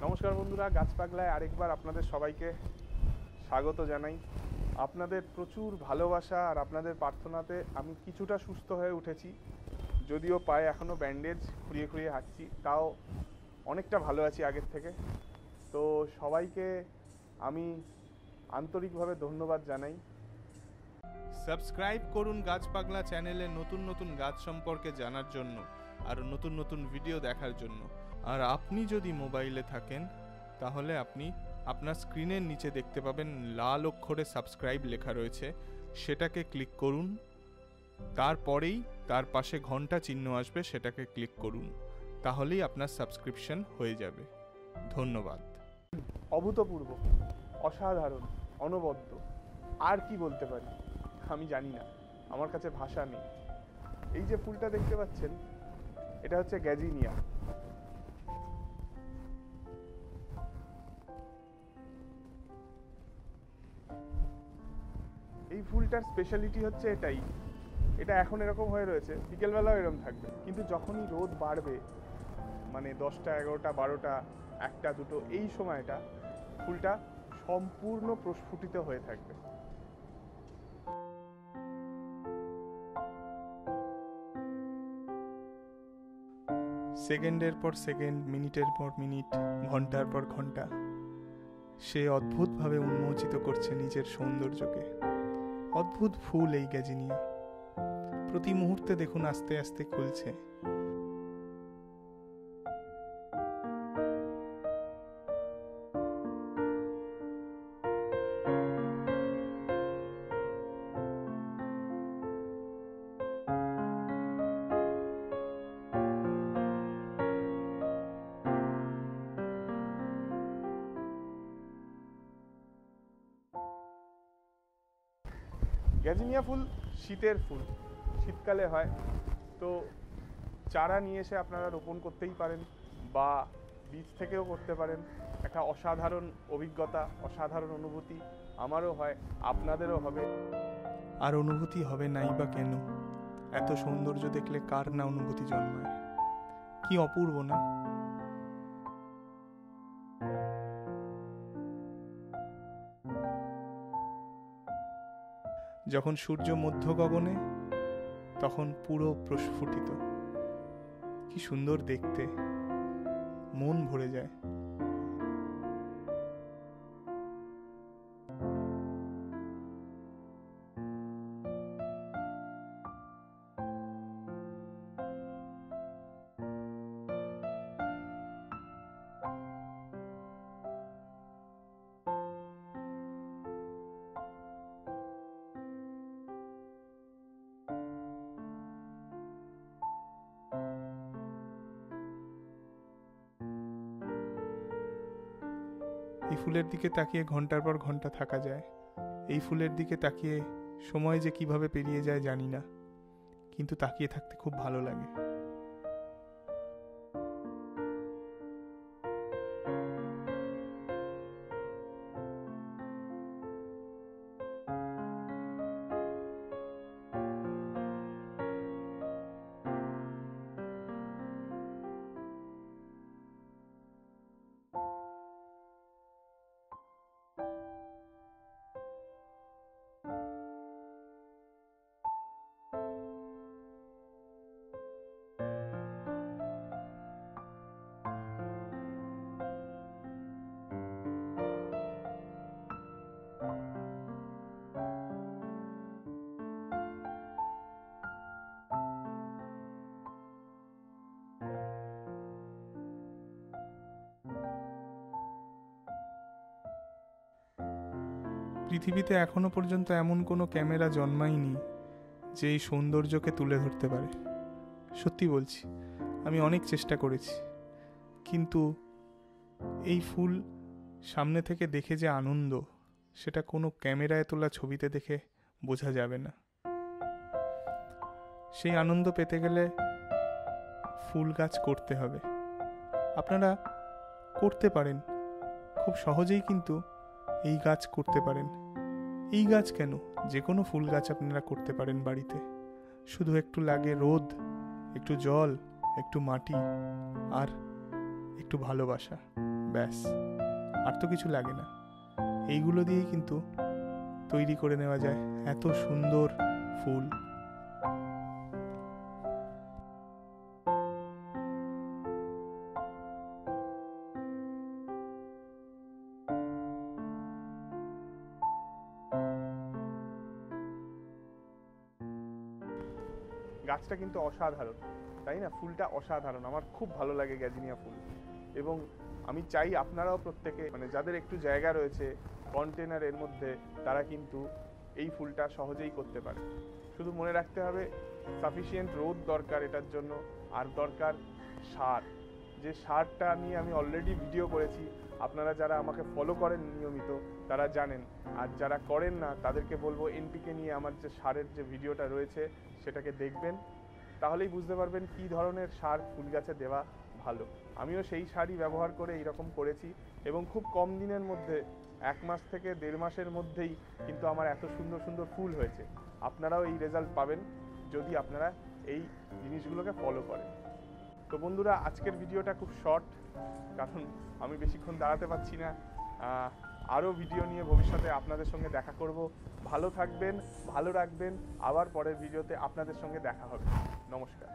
নমস্কার বন্ধুরা, গাছ পাগলায় আরেকবার আপনাদের সবাইকে স্বাগত জানাই। আপনাদের প্রচুর ভালোবাসা আর আপনাদের প্রার্থনাতে আমি কিছুটা সুস্থ হয়ে উঠেছি। যদিও পায়ে এখনও ব্যান্ডেজ, খুঁড়িয়ে খুঁড়িয়ে হাঁটছি, তাও অনেকটা ভালো আছি আগের থেকে। তো সবাইকে আমি আন্তরিকভাবে ধন্যবাদ জানাই। সাবস্ক্রাইব করুন গাছ পাগলা চ্যানেলে নতুন নতুন গাছ সম্পর্কে জানার জন্য আর নতুন নতুন ভিডিও দেখার জন্য। আর আপনি যদি মোবাইলে থাকেন তাহলে আপনি আপনার স্ক্রিনের নিচে দেখতে পাবেন লাল অক্ষরে সাবস্ক্রাইব লেখা রয়েছে, সেটাকে ক্লিক করুন। তারপরেই তার পাশে ঘন্টা চিহ্ন আসবে, সেটাকে ক্লিক করুন, তাহলেই আপনার সাবস্ক্রিপশন হয়ে যাবে। ধন্যবাদ। অভূতপূর্ব, অসাধারণ, অনবদ্য, আর কি বলতে পারি আমি জানি না, আমার কাছে ভাষা নেই। এই যে ফুলটা দেখতে পাচ্ছেন, এটা হচ্ছে গ্যাজিনিয়া। এই ফুলটার স্পেশালিটি হচ্ছে এটা এখন এরকম হয়ে রয়েছে, বিকেলবেলাও এরকম থাকবে, কিন্তু যখনই রোদ বাড়বে, মানে 10টা 11টা 12টা 1টা 2টো, এই সময়টা ফুলটা সম্পূর্ণ প্রস্ফুটিত হয়ে থাকবে। সেকেন্ডের পর সেকেন্ড, মিনিটের পর মিনিট, ঘন্টার পর ঘন্টা সে অদ্ভুতভাবে উন্মোচিত করছে নিজের সৌন্দর্যকে। অদ্ভুত ফুল এই গ্যাজিনিয়া, প্রতি মুহূর্তে দেখুন আস্তে আস্তে খুলছে। গ্যাজিনিয়া ফুল শীতের ফুল, শীতকালে হয়। তো চারা নিয়ে এসে আপনারা রোপণ করতেই পারেন বা বীজ থেকেও করতে পারেন। একটা অসাধারণ অভিজ্ঞতা, অসাধারণ অনুভূতি আমারও হয়, আপনাদেরও হবে। আর অনুভূতি হবে নাই বা কেন? এত সৌন্দর্য দেখলে কার না অনুভূতি জন্মায়? কি অপূর্ব না? যখন সূর্য মধ্য গগনে, তখন পুরো প্রস্ফুটিত। কি সুন্দর দেখতে, মন ভরে যায়। এই ফুলের দিকে তাকিয়ে ঘন্টার পর ঘন্টা থাকা যায়। এই ফুলের দিকে তাকিয়ে সময় যে কিভাবে পেরিয়ে যায় জানি না, কিন্তু তাকিয়ে থাকতে খুব ভালো লাগে। পৃথিবীতে এখনো পর্যন্ত এমন কোনো ক্যামেরা জন্মায়নি যে এই সৌন্দর্যকে তুলে ধরতে পারে। সত্যি বলছি, আমি অনেক চেষ্টা করেছি, কিন্তু এই ফুল সামনে থেকে দেখে যে আনন্দ, সেটা কোনো ক্যামেরায় তোলা ছবিতে দেখে বোঝা যাবে না। সেই আনন্দ পেতে গেলে ফুল গাছ করতে হবে। আপনারা করতে পারেন খুব সহজেই, কিন্তু এই গাছ করতে পারেন। এই গাছ কেন, যে কোনো ফুল গাছ আপনারা করতে পারেন বাড়িতে। শুধু একটু লাগে রোদ, একটু জল, একটু মাটি আর একটু ভালোবাসা, ব্যাস, আর তো কিছু লাগে না। এইগুলো দিয়েই কিন্তু তৈরি করে নেওয়া যায় এত সুন্দর ফুল। গাছটা কিন্তু অসাধারণ, তাই না? ফুলটা অসাধারণ, আমার খুব ভালো লাগে গ্যাজিনিয়া ফুল। এবং আমি চাই আপনারাও প্রত্যেকে, মানে যাদের একটু জায়গা রয়েছে কন্টেনারের মধ্যে, তারা কিন্তু এই ফুলটা সহজেই করতে পারে। শুধু মনে রাখতে হবে সাফিসিয়েন্ট রোদ দরকার এটার জন্য, আর দরকার সার। যে সারটা নিয়ে আমি অলরেডি ভিডিও করেছি, আপনারা যারা আমাকে ফলো করেন নিয়মিত তারা জানেন, আর যারা করেন না তাদেরকে বলবো এনপিকে নিয়ে আমার যে সারের যে ভিডিওটা রয়েছে সেটাকে দেখবেন, তাহলেই বুঝতে পারবেন কী ধরনের সার ফুল গাছে দেওয়া ভালো। আমিও সেই সারই ব্যবহার করে এইরকম করেছি, এবং খুব কম দিনের মধ্যে 1 মাস থেকে 1.5 মাসের মধ্যেই কিন্তু আমার এত সুন্দর সুন্দর ফুল হয়েছে। আপনারাও এই রেজাল্ট পাবেন যদি আপনারা এই জিনিসগুলোকে ফলো করেন। তো বন্ধুরা, আজকের ভিডিওটা খুব শর্ট, কারণ আমি বেশিক্ষণ দাঁড়াতে পারছি না। আরও ভিডিও নিয়ে ভবিষ্যতে আপনাদের সঙ্গে দেখা করব। ভালো থাকবেন, ভালো রাখবেন, আবার পরের ভিডিওতে আপনাদের সঙ্গে দেখা হবে। নমস্কার।